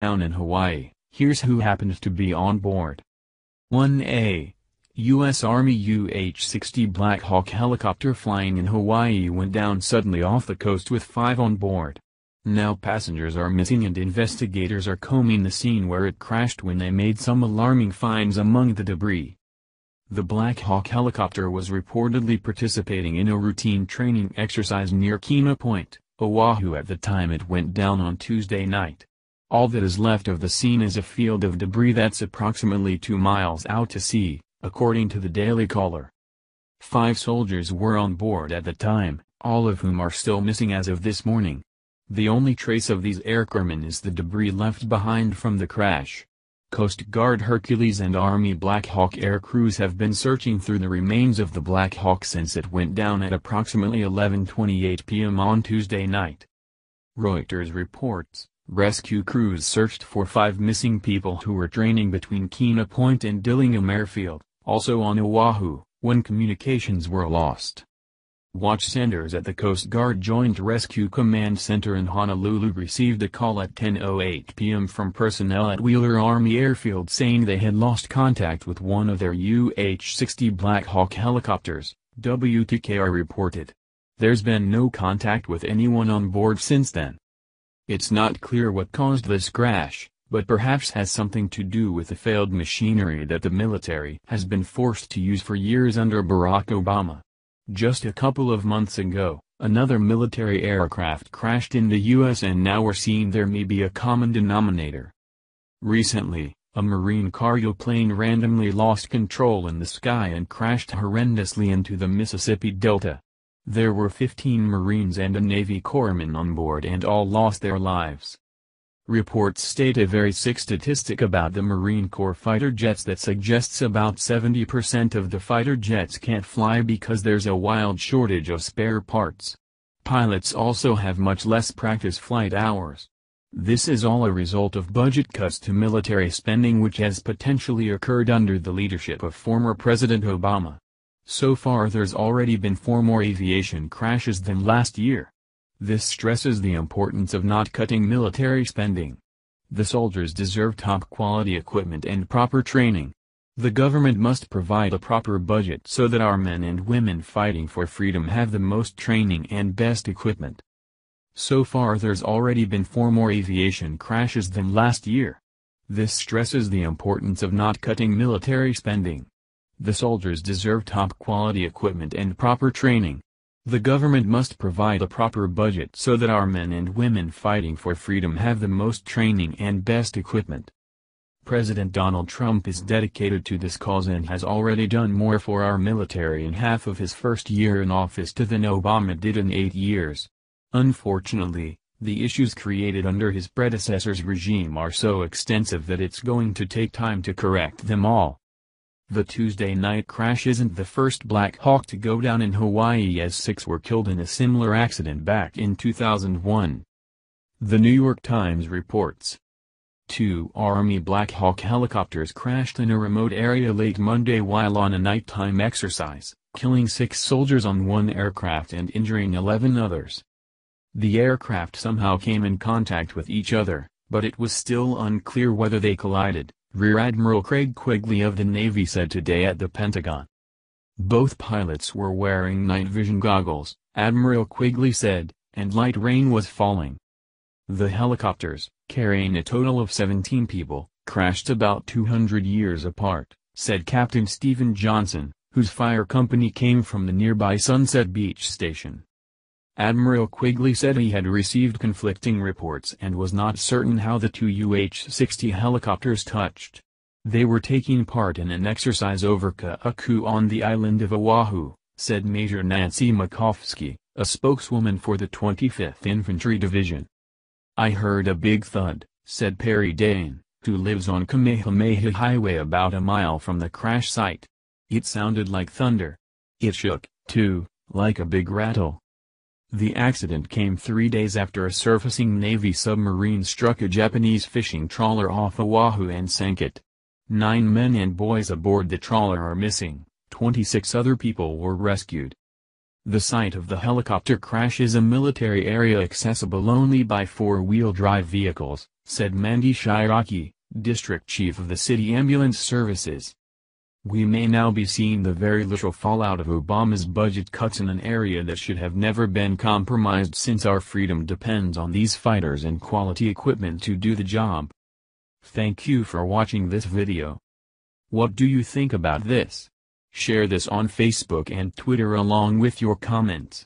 down in Hawaii. Here's who happened to be on board. 1A. U.S. Army UH-60 Black Hawk helicopter flying in Hawaii went down suddenly off the coast with 5 on board. Now passengers are missing and investigators are combing the scene where it crashed when they made some alarming finds among the debris. The Black Hawk helicopter was reportedly participating in a routine training exercise near Kena Point, Oahu at the time it went down on Tuesday night. All that is left of the scene is a field of debris that's approximately 2 miles out to sea, according to the Daily Caller. 5 soldiers were on board at the time, all of whom are still missing as of this morning. The only trace of these aircrewmen is the debris left behind from the crash. Coast Guard Hercules and Army Black Hawk air crews have been searching through the remains of the Black Hawk since it went down at approximately 11:28 p.m. on Tuesday night. Reuters reports, rescue crews searched for 5 missing people who were training between Kena Point and Dillingham Airfield, also on Oahu, when communications were lost. Watch centers at the Coast Guard Joint Rescue Command Center in Honolulu received a call at 10:08 p.m. from personnel at Wheeler Army Airfield saying they had lost contact with one of their UH-60 Black Hawk helicopters, WTKR reported. There's been no contact with anyone on board since then. It's not clear what caused this crash, but perhaps has something to do with the failed machinery that the military has been forced to use for years under Barack Obama. Just a couple of months ago, another military aircraft crashed in the U.S. and now we're seeing there may be a common denominator. Recently, a Marine cargo plane randomly lost control in the sky and crashed horrendously into the Mississippi Delta. There were 15 Marines and a Navy corpsman on board and all lost their lives. Reports state a very sick statistic about the Marine Corps fighter jets that suggests about 70% of the fighter jets can't fly because there's a wild shortage of spare parts. Pilots also have much less practice flight hours. This is all a result of budget cuts to military spending which has potentially occurred under the leadership of former President Obama. So far there's already been 4 more aviation crashes than last year. This stresses the importance of not cutting military spending. The soldiers deserve top-quality equipment and proper training. The government must provide a proper budget so that our men and women fighting for freedom have the most training and best equipment. So far there's already been 4 more aviation crashes than last year. This stresses the importance of not cutting military spending. The soldiers deserve top-quality equipment and proper training. The government must provide a proper budget so that our men and women fighting for freedom have the most training and best equipment. President Donald Trump is dedicated to this cause and has already done more for our military in half of his first year in office than Obama did in 8 years. Unfortunately, the issues created under his predecessor's regime are so extensive that it's going to take time to correct them all. The Tuesday night crash isn't the first Black Hawk to go down in Hawaii, as 6 were killed in a similar accident back in 2001. The New York Times reports. 2 Army Black Hawk helicopters crashed in a remote area late Monday while on a nighttime exercise, killing 6 soldiers on one aircraft and injuring 11 others. The aircraft somehow came in contact with each other, but it was still unclear whether they collided, Rear Admiral Craig Quigley of the Navy said today at the Pentagon. Both pilots were wearing night vision goggles, Admiral Quigley said, and light rain was falling. The helicopters, carrying a total of 17 people, crashed about 200 years apart, said Captain Stephen Johnson, whose fire company came from the nearby Sunset Beach station. Admiral Quigley said he had received conflicting reports and was not certain how the 2 UH-60 helicopters touched. They were taking part in an exercise over Ka'aku on the island of Oahu, said Major Nancy Makovsky, a spokeswoman for the 25th Infantry Division. I heard a big thud, said Perry Dane, who lives on Kamehameha Highway about a mile from the crash site. It sounded like thunder. It shook, too, like a big rattle. The accident came 3 days after a surfacing Navy submarine struck a Japanese fishing trawler off Oahu and sank it. 9 men and boys aboard the trawler are missing, 26 other people were rescued. The site of the helicopter crash is a military area accessible only by 4-wheel drive vehicles, said Mandy Shiraki, district chief of the city ambulance services. We may now be seeing the very literal fallout of Obama's budget cuts in an area that should have never been compromised, since our freedom depends on these fighters and quality equipment to do the job. Thank you for watching this video. What do you think about this? Share this on Facebook and Twitter along with your comments.